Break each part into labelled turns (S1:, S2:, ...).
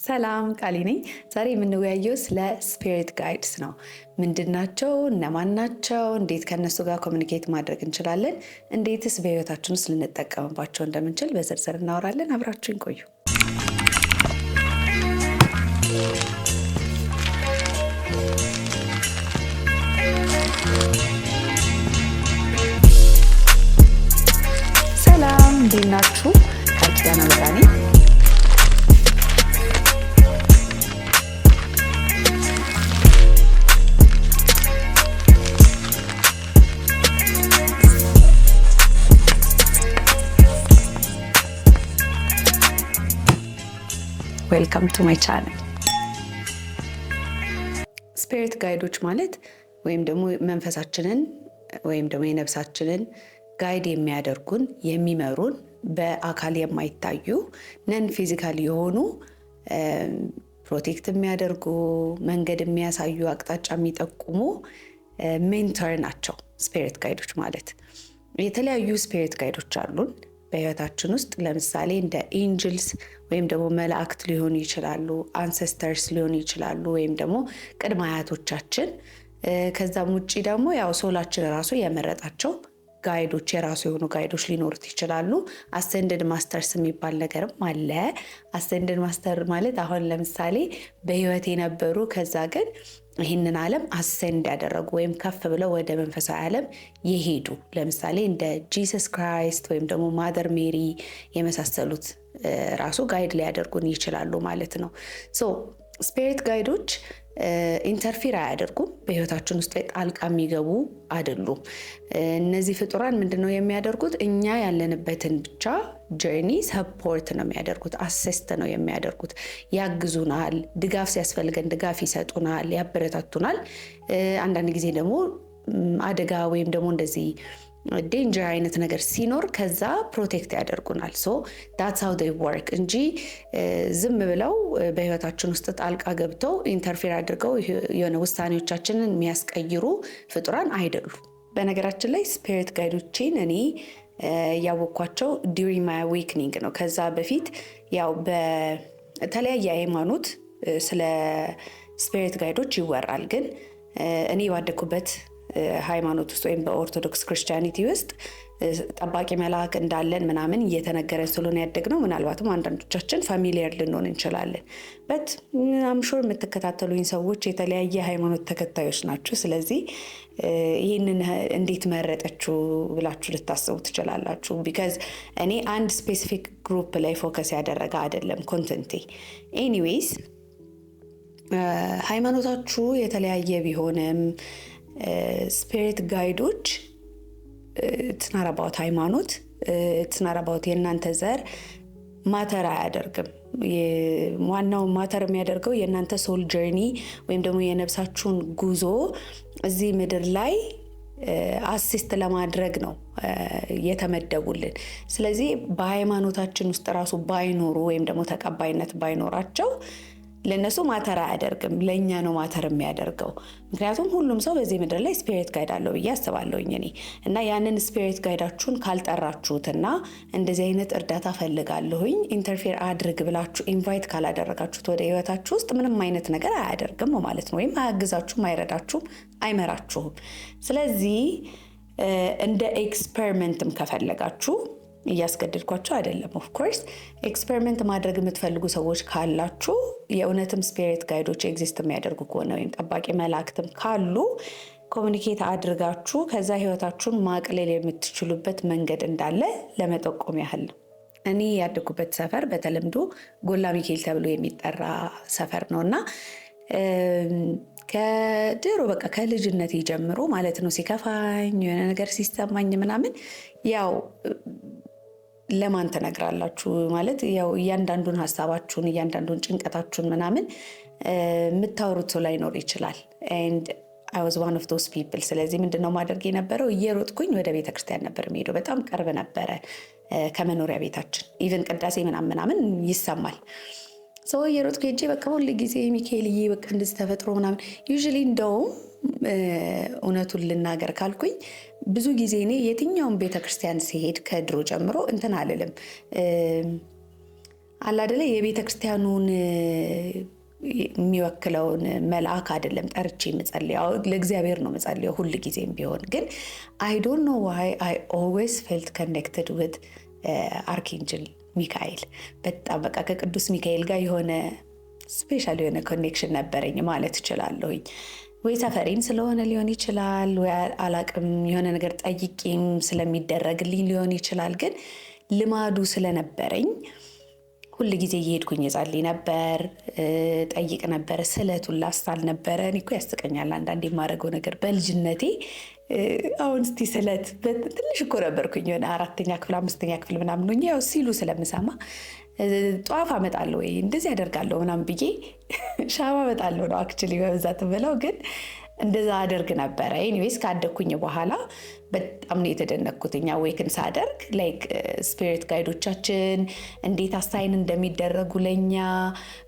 S1: ሰላም ቃሊ ነኝ። ዛሬ የምንወያየው ስለ ስፒሪት ጋይድስ ነው። ምንድናቸው? እነማን ናቸው? እንዴት ከነሱ ጋር ኮሚኒኬት ማድረግ እንችላለን? እንዴትስ በህይወታችን ውስጥ ልንጠቀምባቸው እንደምንችል በዝርዝር እናወራለን። አብራችሁን ቆዩ። ሰላም፣ እንዴት ናችሁ? ቃል ኪዳን አምራኔ። ዌልካም ቱ ማይ ቻናል። ስፒሪት ጋይዶች ማለት ወይም ደግሞ መንፈሳችንን ወይም ደግሞ የነፍሳችንን ጋይድ የሚያደርጉን የሚመሩን በአካል የማይታዩ ነን ፊዚካል የሆኑ ፕሮቴክት የሚያደርጉ መንገድ የሚያሳዩ አቅጣጫ የሚጠቁሙ ሜንተር ናቸው ስፒሪት ጋይዶች ማለት። የተለያዩ ስፒሪት ጋይዶች አሉን በህይወታችን ውስጥ። ለምሳሌ እንደ ኤንጅልስ ወይም ደግሞ መላእክት ሊሆኑ ይችላሉ፣ አንሰስተርስ ሊሆኑ ይችላሉ፣ ወይም ደግሞ ቅድመ አያቶቻችን። ከዛም ውጭ ደግሞ ያው ሶላችን ራሱ የመረጣቸው ጋይዶች የራሱ የሆኑ ጋይዶች ሊኖሩት ይችላሉ። አሰንድድ ማስተርስ የሚባል ነገርም አለ። አሰንድድ ማስተር ማለት አሁን ለምሳሌ በህይወት የነበሩ ከዛ ግን ይህንን ዓለም አሰንድ ያደረጉ ወይም ከፍ ብለው ወደ መንፈሳዊ ዓለም የሄዱ ለምሳሌ እንደ ጂሰስ ክራይስት ወይም ደግሞ ማደር ሜሪ የመሳሰሉት ራሱ ጋይድ ሊያደርጉን ይችላሉ ማለት ነው። ሶ ስፒሪት ጋይዶች ኢንተርፊር አያደርጉም። በህይወታችን ውስጥ ጣልቃ የሚገቡ አይደሉም። እነዚህ ፍጡራን ምንድነው የሚያደርጉት? እኛ ያለንበትን ብቻ ጀርኒ ሰፖርት ነው የሚያደርጉት፣ አሴስት ነው የሚያደርጉት። ያግዙናል፣ ድጋፍ ሲያስፈልገን ድጋፍ ይሰጡናል፣ ያበረታቱናል። አንዳንድ ጊዜ ደግሞ አደጋ ወይም ደግሞ እንደዚህ ዴንጀር አይነት ነገር ሲኖር ከዛ ፕሮቴክት ያደርጉናል። ሶ ዳትስ ሃው ዴይ ወርክ እንጂ ዝም ብለው በህይወታችን ውስጥ ጣልቃ ገብተው ኢንተርፌር አድርገው የሆነ ውሳኔዎቻችንን የሚያስቀይሩ ፍጡራን አይደሉም። በነገራችን ላይ ስፒሪት ጋይዶቼን እኔ ያወቅኳቸው ዲዩሪንግ ማይ አዌክኒንግ ነው። ከዛ በፊት ያው በተለያየ ሃይማኖት ስለ ስፒሪት ጋይዶች ይወራል። ግን እኔ ባደኩበት ሃይማኖት ውስጥ ወይም በኦርቶዶክስ ክርስቲያኒቲ ውስጥ ጠባቂ መልአክ እንዳለን ምናምን እየተነገረን ስለሆነ ያደግነው ምናልባትም አንዳንዶቻችን ፋሚሊየር ልንሆን እንችላለን። በት አምሹር የምትከታተሉኝ ሰዎች የተለያየ ሃይማኖት ተከታዮች ናችሁ። ስለዚህ ይህንን እንዴት መረጠችው ብላችሁ ልታስቡ ትችላላችሁ። ቢካዝ እኔ አንድ ስፔሲፊክ ግሩፕ ላይ ፎከስ ያደረገ አይደለም ኮንተንቴ። ኤኒዌይስ ሃይማኖታችሁ የተለያየ ቢሆንም ስፒሪት ጋይዶች ትናረባውት ሃይማኖት ትናረባውት የእናንተ ዘር ማተር አያደርግም። ዋናው ማተር የሚያደርገው የእናንተ ሶል ጀርኒ ወይም ደግሞ የነፍሳችሁን ጉዞ እዚህ ምድር ላይ አሲስት ለማድረግ ነው የተመደቡልን። ስለዚህ በሃይማኖታችን ውስጥ ራሱ ባይኖሩ ወይም ደግሞ ተቀባይነት ባይኖራቸው ለነሱ ማተር አያደርግም፣ ለኛ ነው ማተር የሚያደርገው። ምክንያቱም ሁሉም ሰው በዚህ ምድር ላይ ስፒሪት ጋይድ አለው ብዬ አስባለሁኝ እኔ። እና ያንን ስፒሪት ጋይዳችሁን ካልጠራችሁትና እንደዚህ አይነት እርዳታ ፈልጋለሁኝ ኢንተርፌር አድርግ ብላችሁ ኢንቫይት ካላደረጋችሁት ወደ ህይወታችሁ ውስጥ ምንም አይነት ነገር አያደርግም ማለት ነው። ወይም አያግዛችሁም፣ አይረዳችሁም፣ አይመራችሁም። ስለዚህ እንደ ኤክስፐሪመንትም ከፈለጋችሁ እያስገድድኳቸው አይደለም። ኦፍኮርስ ኤክስፐሪመንት ማድረግ የምትፈልጉ ሰዎች ካላችሁ የእውነትም ስፒሪት ጋይዶች ኤግዚስት የሚያደርጉ ከሆነ ወይም ጠባቂ መላእክትም ካሉ ኮሚኒኬት አድርጋችሁ ከዛ ህይወታችሁን ማቅለል የምትችሉበት መንገድ እንዳለ ለመጠቆም ያህል ነው። እኔ ያደኩበት ሰፈር በተለምዶ ጎላ ሚካኤል ተብሎ የሚጠራ ሰፈር ነው እና ከድሮ በቃ ከልጅነት ጀምሮ ማለት ነው ሲከፋኝ የሆነ ነገር ሲሰማኝ ምናምን ያው ለማን ተነግራላችሁ ማለት ያው እያንዳንዱን ሀሳባችሁን እያንዳንዱን ጭንቀታችሁን ምናምን የምታወሩት ሰው ላይኖር ይችላል። and I was one of those people። ስለዚህ ምንድነው ማድረግ የነበረው እየሮጥኩኝ ወደ ቤተክርስቲያን ነበር የምሄደው። በጣም ቅርብ ነበረ ከመኖሪያ ቤታችን። ኢቭን ቅዳሴ ምናምን ይሰማል። ሰው እየሮጥኩ ሄጄ በቃ ሁሉ ጊዜ ሚካኤልዬ በቃ እንደዚህ ተፈጥሮ ምናምን ዩዥሊ እንደውም እውነቱን ልናገር ካልኩኝ ብዙ ጊዜ እኔ የትኛውን ቤተክርስቲያን ሲሄድ ከድሮ ጀምሮ እንትን አልልም። አላደለ የቤተ ክርስቲያኑን የሚወክለውን መልአክ አይደለም ጠርቼ የምጸልየው፣ ለእግዚአብሔር ነው የምጸልየው ሁል ጊዜም ቢሆን። ግን አይ ዶንት ኖ ዋይ አይ ኦልዌይስ ፌልት ኮኔክትድ ዊዝ አርክኤንጅል ሚካኤል። በጣም በቃ ከቅዱስ ሚካኤል ጋር የሆነ ስፔሻል የሆነ ኮኔክሽን ነበረኝ ማለት እችላለሁኝ። ወይ ሰፈሬም ስለሆነ ሊሆን ይችላል፣ ወይ አላቅም የሆነ ነገር ጠይቄም ስለሚደረግልኝ ሊሆን ይችላል። ግን ልማዱ ስለነበረኝ ሁል ጊዜ እየሄድኩኝ እጸልይ ነበር፣ ጠይቅ ነበር፣ ስለቱን ላስታል ነበረ። እኔ እኮ ያስቀኛል አንዳንዴ የማደርገው ነገር በልጅነቴ። አሁን እስቲ ስለት ትንሽ እኮ ነበርኩኝ የሆነ 4ኛ ክፍል 5ኛ ክፍል ምናምን ሆኜ ያው ሲሉ ስለምሰማ ጧፍ አመጣለሁ ወይ እንደዚህ ያደርጋለሁ ምናምን ብዬ ሻማ አመጣለሁ ነው አክቹሊ በብዛት ብለው፣ ግን እንደዛ አደርግ ነበረ። ኤኒዌይስ ካደኩኝ በኋላ በጣም ነው የተደነቅኩት። እኛ ዌክን ሳደርግ ላይክ ስፒሪት ጋይዶቻችን እንዴት አሳይን እንደሚደረጉ ለኛ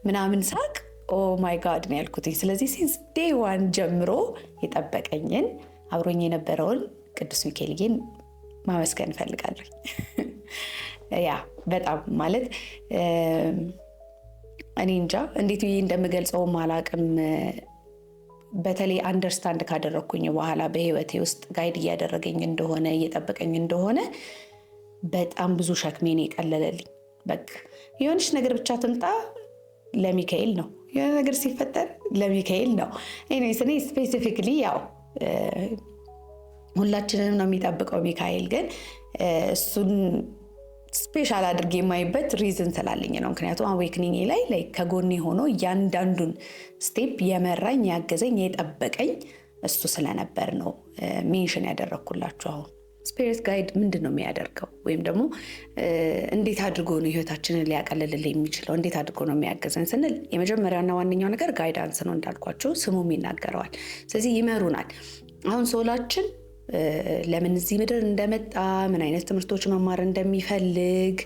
S1: ምናምን ሳቅ ኦ ማይ ጋድ ነው ያልኩትኝ። ስለዚህ ሲንስ ዴይ ዋን ጀምሮ የጠበቀኝን አብሮኝ የነበረውን ቅዱስ ሚካኤልን ማመስገን እፈልጋለሁ። ያ በጣም ማለት እኔ እንጃ እንዴት ብዬ እንደምገልጸውም አላቅም። በተለይ አንደርስታንድ ካደረግኩኝ በኋላ በህይወቴ ውስጥ ጋይድ እያደረገኝ እንደሆነ እየጠበቀኝ እንደሆነ በጣም ብዙ ሸክሜን የቀለለልኝ። በቃ የሆነች ነገር ብቻ ትምጣ ለሚካኤል ነው፣ የሆነ ነገር ሲፈጠር ለሚካኤል ነው። ኤኒዌይስ እኔ ስፔሲፊክሊ ያው ሁላችንንም ነው የሚጠብቀው ሚካኤል፣ ግን እሱን ስፔሻል አድርጌ የማይበት ሪዝን ስላለኝ ነው። ምክንያቱም አዌክኒንግ ላይ ከጎኔ ሆኖ እያንዳንዱን ስቴፕ የመራኝ ያገዘኝ የጠበቀኝ እሱ ስለነበር ነው ሜንሽን ያደረግኩላችሁ። አሁን ስፒሪት ጋይድ ምንድን ነው የሚያደርገው ወይም ደግሞ እንዴት አድርጎ ነው ህይወታችንን ሊያቀልልል የሚችለው፣ እንዴት አድርጎ ነው የሚያገዘን ስንል የመጀመሪያውና ዋነኛው ነገር ጋይዳንስ ነው እንዳልኳቸው፣ ስሙም ይናገረዋል። ስለዚህ ይመሩናል። አሁን ሶላችን ለምን እዚህ ምድር እንደመጣ፣ ምን አይነት ትምህርቶች መማር እንደሚፈልግ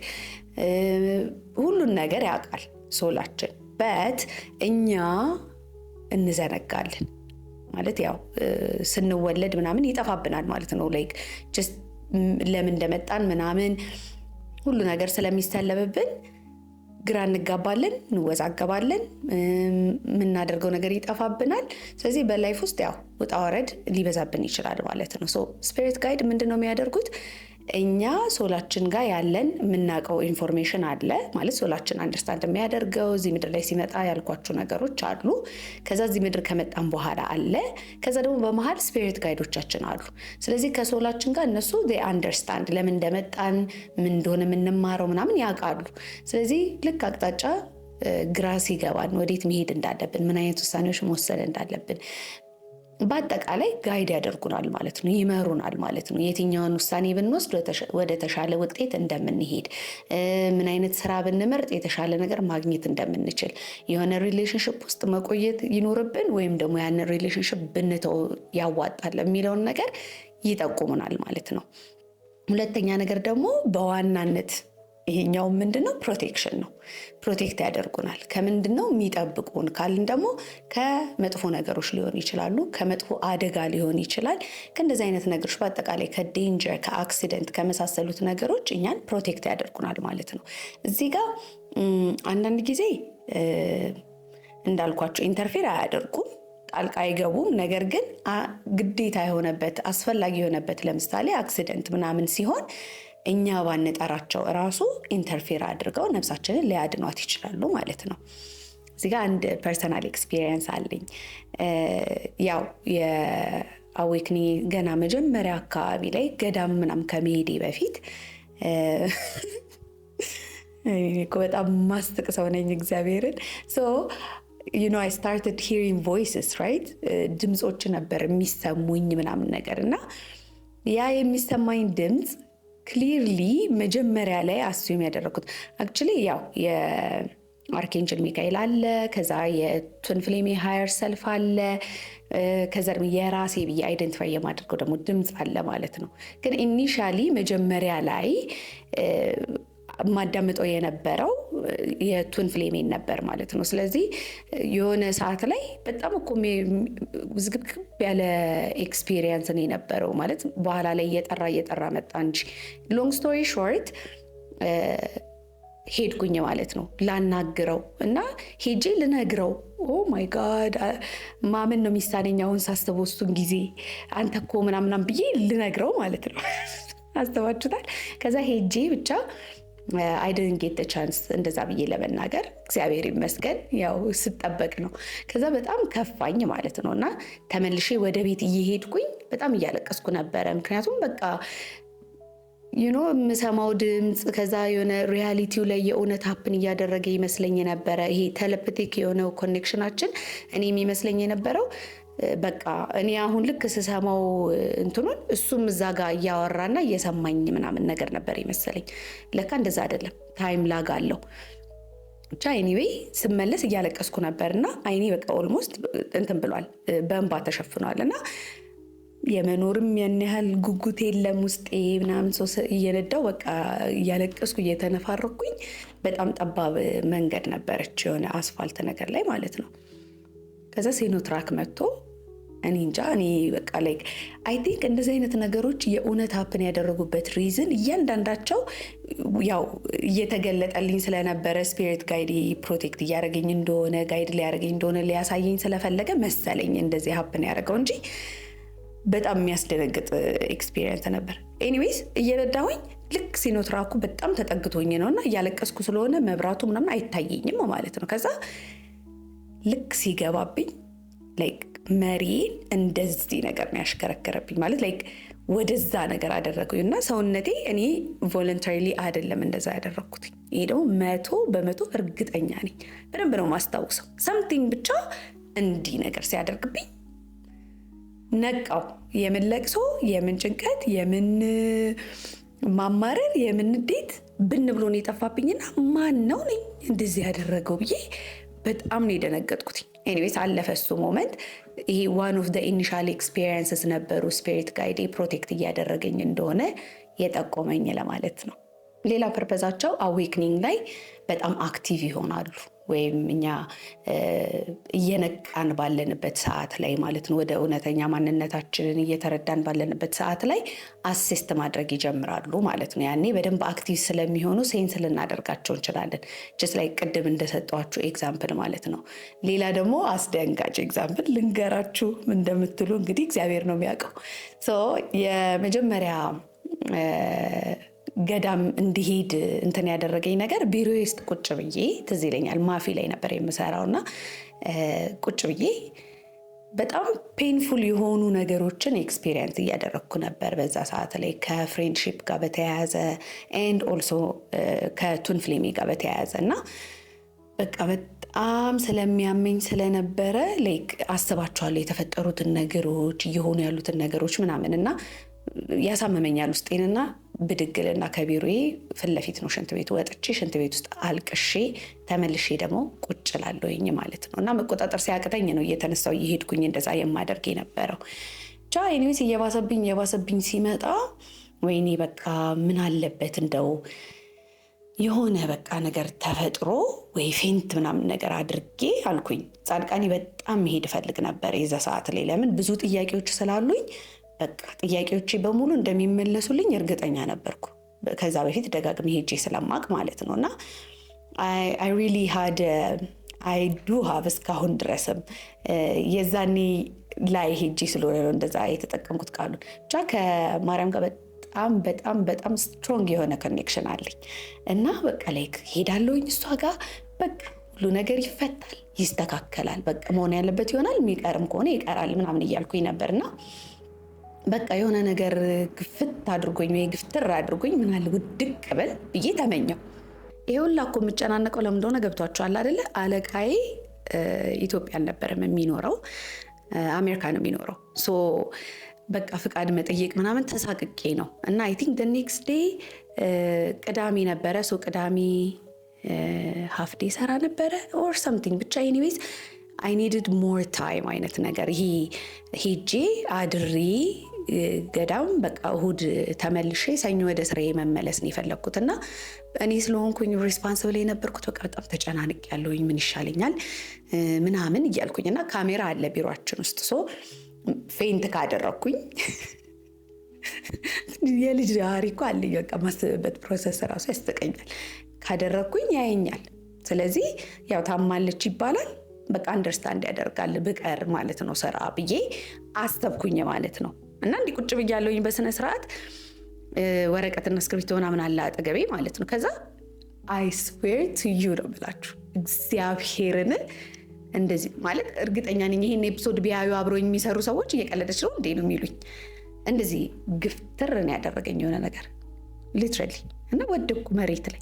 S1: ሁሉን ነገር ያውቃል ሶላችን። በት እኛ እንዘነጋለን ማለት ያው ስንወለድ ምናምን ይጠፋብናል ማለት ነው። ላይክ ጀስት ለምን እንደመጣን ምናምን ሁሉ ነገር ስለሚስተለብብን ግራ እንጋባለን፣ እንወዛገባለን፣ የምናደርገው ነገር ይጠፋብናል። ስለዚህ በላይፍ ውስጥ ያው ውጣ ወረድ ሊበዛብን ይችላል ማለት ነው። ሶ ስፒሪት ጋይድ ምንድን ነው የሚያደርጉት? እኛ ሶላችን ጋር ያለን የምናውቀው ኢንፎርሜሽን አለ ማለት ሶላችን አንደርስታንድ የሚያደርገው እዚህ ምድር ላይ ሲመጣ ያልኳቸው ነገሮች አሉ። ከዛ እዚህ ምድር ከመጣን በኋላ አለ። ከዛ ደግሞ በመሀል ስፒሪት ጋይዶቻችን አሉ። ስለዚህ ከሶላችን ጋር እነሱ አንደርስታንድ ለምን እንደመጣን ምን እንደሆነ የምንማረው ምናምን ያውቃሉ። ስለዚህ ልክ አቅጣጫ ግራ ሲገባን ወዴት መሄድ እንዳለብን፣ ምን አይነት ውሳኔዎች መወሰን እንዳለብን በአጠቃላይ ጋይድ ያደርጉናል ማለት ነው፣ ይመሩናል ማለት ነው። የትኛውን ውሳኔ ብንወስድ ወደ ተሻለ ውጤት እንደምንሄድ፣ ምን አይነት ስራ ብንመርጥ የተሻለ ነገር ማግኘት እንደምንችል፣ የሆነ ሪሌሽንሽፕ ውስጥ መቆየት ይኖርብን ወይም ደግሞ ያንን ሪሌሽንሽፕ ብንተው ያዋጣል የሚለውን ነገር ይጠቁሙናል ማለት ነው። ሁለተኛ ነገር ደግሞ በዋናነት ይሄኛው ምንድነው? ፕሮቴክሽን ነው። ፕሮቴክት ያደርጉናል። ከምንድን ነው የሚጠብቁን ካልን ደግሞ ከመጥፎ ነገሮች ሊሆን ይችላሉ፣ ከመጥፎ አደጋ ሊሆን ይችላል። ከእንደዚህ አይነት ነገሮች በአጠቃላይ ከዴንጀር፣ ከአክሲደንት ከመሳሰሉት ነገሮች እኛን ፕሮቴክት ያደርጉናል ማለት ነው። እዚህ ጋር አንዳንድ ጊዜ እንዳልኳቸው ኢንተርፌር አያደርጉም፣ ጣልቃ አይገቡም። ነገር ግን ግዴታ የሆነበት አስፈላጊ የሆነበት ለምሳሌ አክሲደንት ምናምን ሲሆን እኛ ባንጠራቸው እራሱ ኢንተርፌር አድርገው ነፍሳችንን ሊያድኗት ይችላሉ ማለት ነው። እዚህ ጋር አንድ ፐርሰናል ኤክስፒሪየንስ አለኝ። ያው የአዌክኒ ገና መጀመሪያ አካባቢ ላይ ገዳም ምናምን ከመሄዴ በፊት በጣም ማስጥቅ ሰው ነኝ እግዚአብሔርን። I started hearing voices, right? ድምፆች ነበር የሚሰሙኝ ምናምን ነገር እና ያ የሚሰማኝ ድምፅ ክሊርሊ መጀመሪያ ላይ አስዩም ያደረኩት አክቹሊ ያው የአርኬንጅል ሚካኤል አለ፣ ከዛ የትዊን ፍሌም ሃየር ሰልፍ አለ፣ ከዛ ደግሞ የራሴ ብዬ አይደንቲፋይ የማድረገው ደግሞ ድምፅ አለ ማለት ነው። ግን ኢኒሻሊ መጀመሪያ ላይ ማዳመጠው የነበረው የትዊን ፍሌሜን ነበር ማለት ነው። ስለዚህ የሆነ ሰዓት ላይ በጣም እኮ ዝግብግብ ያለ ኤክስፒሪየንስ ነው የነበረው ማለት በኋላ ላይ እየጠራ መጣ እንጂ ሎንግ ስቶሪ ሾርት ሄድኩኝ ማለት ነው ላናግረው እና ሄጄ ልነግረው። ኦ ማይ ጋድ ማመን ነው የሚሳነኝ አሁን ሳስበው እሱን ጊዜ አንተ እኮ ምናምናም ብዬ ልነግረው ማለት ነው። አስተዋችሁታል? ከዛ ሄጄ ብቻ አይ ዲድንት ጌት ቻንስ እንደዛ ብዬ ለመናገር እግዚአብሔር ይመስገን ያው ስጠበቅ ነው። ከዛ በጣም ከፋኝ ማለት ነው እና ተመልሼ ወደ ቤት እየሄድኩኝ በጣም እያለቀስኩ ነበረ። ምክንያቱም በቃ የምሰማው ድምፅ ከዛ የሆነ ሪያሊቲው ላይ የእውነት ሀፕን እያደረገ ይመስለኝ ነበረ። ይሄ ቴሌፓቲክ የሆነው ኮኔክሽናችን እኔ የሚመስለኝ የነበረው በቃ እኔ አሁን ልክ ስሰማው እንትኑን እሱም እዛ ጋር እያወራና እየሰማኝ ምናምን ነገር ነበር ይመስለኝ። ለካ እንደዛ አይደለም፣ ታይም ላግ አለው። ብቻ ኤኒዌይ ስመለስ እያለቀስኩ ነበርና አይኔ በቃ ኦልሞስት እንትን ብሏል፣ በእንባ ተሸፍኗል እና የመኖርም ያን ያህል ጉጉት የለም ውስጤ ምናምን ሰው እየነዳው በቃ እያለቀስኩ እየተነፋረኩኝ። በጣም ጠባብ መንገድ ነበረች የሆነ አስፋልት ነገር ላይ ማለት ነው። ከዛ ሲኖትራክ መጥቶ እኔ እንጃ እኔ በቃ ላይክ አይ ቲንክ እንደዚህ አይነት ነገሮች የእውነት ሀፕን ያደረጉበት ሪዝን እያንዳንዳቸው ያው እየተገለጠልኝ ስለነበረ ስፒሪት ጋይድ ፕሮቴክት እያደረገኝ እንደሆነ ጋይድ ሊያደረገኝ እንደሆነ ሊያሳየኝ ስለፈለገ መሰለኝ እንደዚህ ሀፕን ያደረገው እንጂ በጣም የሚያስደነግጥ ኤክስፒሪየንስ ነበር። ኤኒዌይስ እየነዳሁኝ ልክ ሲኖትራኩ በጣም ተጠግቶኝ ነውና እያለቀስኩ ስለሆነ መብራቱ ምናምን አይታየኝም ማለት ነው። ከዛ ልክ ሲገባብኝ ላይክ መሪን እንደዚህ ነገር ነው ያሽከረከረብኝ ማለት ላይክ ወደዛ ነገር አደረገኝ እና ሰውነቴ እኔ ቮለንታሪሊ አይደለም እንደዛ ያደረኩት። ይሄ ደግሞ 100% እርግጠኛ ነኝ። በደንብ ነው ማስታውሰው። ሰምቲንግ ብቻ እንዲህ ነገር ሲያደርግብኝ ነቃው። የምን ለቅሶ፣ የምን ጭንቀት፣ የምን ማማረር፣ የምን ንዴት ብን ብሎ ነው የጠፋብኝና ማን ነው ነኝ እንደዚህ ያደረገው ብዬ በጣም ነው የደነገጥኩት። ኤኒዌይስ አለፈ እሱ ሞመንት። ይሄ ዋን ኦፍ ዘ ኢኒሻል ኤክስፒሪየንስስ ነበሩ ስፒሪት ጋይዴ ፕሮቴክት እያደረገኝ እንደሆነ የጠቆመኝ ለማለት ነው። ሌላ ፐርፐዛቸው አዌክኒንግ ላይ በጣም አክቲቭ ይሆናሉ ወይም እኛ እየነቃን ባለንበት ሰዓት ላይ ማለት ነው ወደ እውነተኛ ማንነታችንን እየተረዳን ባለንበት ሰዓት ላይ አሲስት ማድረግ ይጀምራሉ ማለት ነው። ያኔ በደንብ አክቲቭ ስለሚሆኑ ሴንስ ልናደርጋቸው እንችላለን። ጀስት ላይ ቅድም እንደሰጧችሁ ኤግዛምፕል ማለት ነው። ሌላ ደግሞ አስደንጋጭ ኤግዛምፕል ልንገራችሁ እንደምትሉ እንግዲህ እግዚአብሔር ነው የሚያውቀው። የመጀመሪያ ገዳም እንዲሄድ እንትን ያደረገኝ ነገር ቢሮ ውስጥ ቁጭ ብዬ ትዝ ይለኛል። ማፊ ላይ ነበር የምሰራውና ቁጭ ብዬ በጣም ፔንፉል የሆኑ ነገሮችን ኤክስፒሪየንስ እያደረግኩ ነበር በዛ ሰዓት ላይ ከፍሬንድሺፕ ጋር በተያያዘ ኤንድ ኦልሶ ከቱን ፍሌሚ ጋር በተያያዘ እና በቃ በጣም ስለሚያመኝ ስለነበረ ላይክ አስባቸዋለሁ የተፈጠሩትን ነገሮች እየሆኑ ያሉትን ነገሮች ምናምን እና ያሳመመኛል ውስጤንና ብድግልና ከቢሮዬ ፊት ለፊት ነው ሽንት ቤቱ ወጥቼ ሽንት ቤት ውስጥ አልቅሼ ተመልሼ ደግሞ ቁጭ ላለሁኝ ማለት ነው። እና መቆጣጠር ሲያቅተኝ ነው እየተነሳው እየሄድኩኝ እንደዛ የማደርግ የነበረው። ብቻ ኤኒዌይስ እየባሰብኝ ሲመጣ ወይኔ በቃ ምን አለበት እንደው የሆነ በቃ ነገር ተፈጥሮ ወይ ፌንት ምናምን ነገር አድርጌ አልኩኝ። ጻድቃኔ በጣም መሄድ እፈልግ ነበር የዛ ሰዓት ላይ ለምን ብዙ ጥያቄዎች ስላሉኝ በቃ ጥያቄዎቼ በሙሉ እንደሚመለሱልኝ እርግጠኛ ነበርኩ። ከዛ በፊት ደጋግሜ ሄጄ ስለማቅ ማለት ነው። እና I really had I do have እስካሁን ድረስም የዛኔ ላይ ሄጄ ስለሆነ ነው እንደዛ የተጠቀምኩት ቃሉን። ብቻ ከማርያም ጋር በጣም ስትሮንግ የሆነ ኮኔክሽን አለኝ እና በቃ ላይክ ሄዳለሁኝ እሷ ጋር በቃ ሁሉ ነገር ይፈታል፣ ይስተካከላል፣ በቃ መሆን ያለበት ይሆናል፣ የሚቀርም ከሆነ ይቀራል ምናምን እያልኩኝ ነበርና በቃ የሆነ ነገር ግፍት አድርጎኝ ወይ ግፍትር አድርጎኝ ምን አለ ውድቅ ብል ብዬ ተመኘው። ይሄ ሁላ እኮ የምጨናነቀው ለምን እንደሆነ ገብቷችኋል አይደለ? አለቃዬ ኢትዮጵያ አልነበረም የሚኖረው አሜሪካ ነው የሚኖረው። ሶ በቃ ፍቃድ መጠየቅ ምናምን ተሳቅቄ ነው እና አይ ቲንክ the next day ቅዳሜ ነበረ። ሶ ቅዳሜ ሃፍ ዴይ ሰራ ነበረ or something ብቻ ኤኒዌይስ I needed more time አይነት ነገር ይሄ ሄጄ አድሬ ገዳም በቃ እሁድ ተመልሼ ሰኞ ወደ ስራዬ መመለስ ነው የፈለኩት እና እኔ ስለሆንኩኝ ሪስፖንሲብል የነበርኩት በቃ በጣም ተጨናንቅ ያለሁኝ ምን ይሻለኛል ምናምን እያልኩኝና ካሜራ አለ ቢሮአችን ውስጥ ሶ ፌንት ካደረኩኝ የልጅ ባህሪ እኮ አለኝ በቃ ማስበበት ፕሮሰስ ራሱ ያስጠቀኛል። ካደረግኩኝ ያየኛል። ስለዚህ ያው ታማለች ይባላል፣ በቃ አንደርስታንድ ያደርጋል ብቀር ማለት ነው ስራ ብዬ አሰብኩኝ ማለት ነው። እና እንዲህ ቁጭ ብያለሁኝ በስነ ስርዓት ወረቀትና እስክሪብቶ ምናምን አለ አጠገቤ ማለት ነው። ከዛ አይ ስዌር ቱ ዩ ነው ብላችሁ እግዚአብሔርን እንደዚህ ማለት እርግጠኛ ነኝ ይሄን ኤፒሶድ ቢያዩ አብሮኝ የሚሰሩ ሰዎች እየቀለደች ነው እንዴ ነው የሚሉኝ። እንደዚህ ግፍትር ነው ያደረገኝ የሆነ ነገር ሊትራሊ። እና ወደቅኩ መሬት ላይ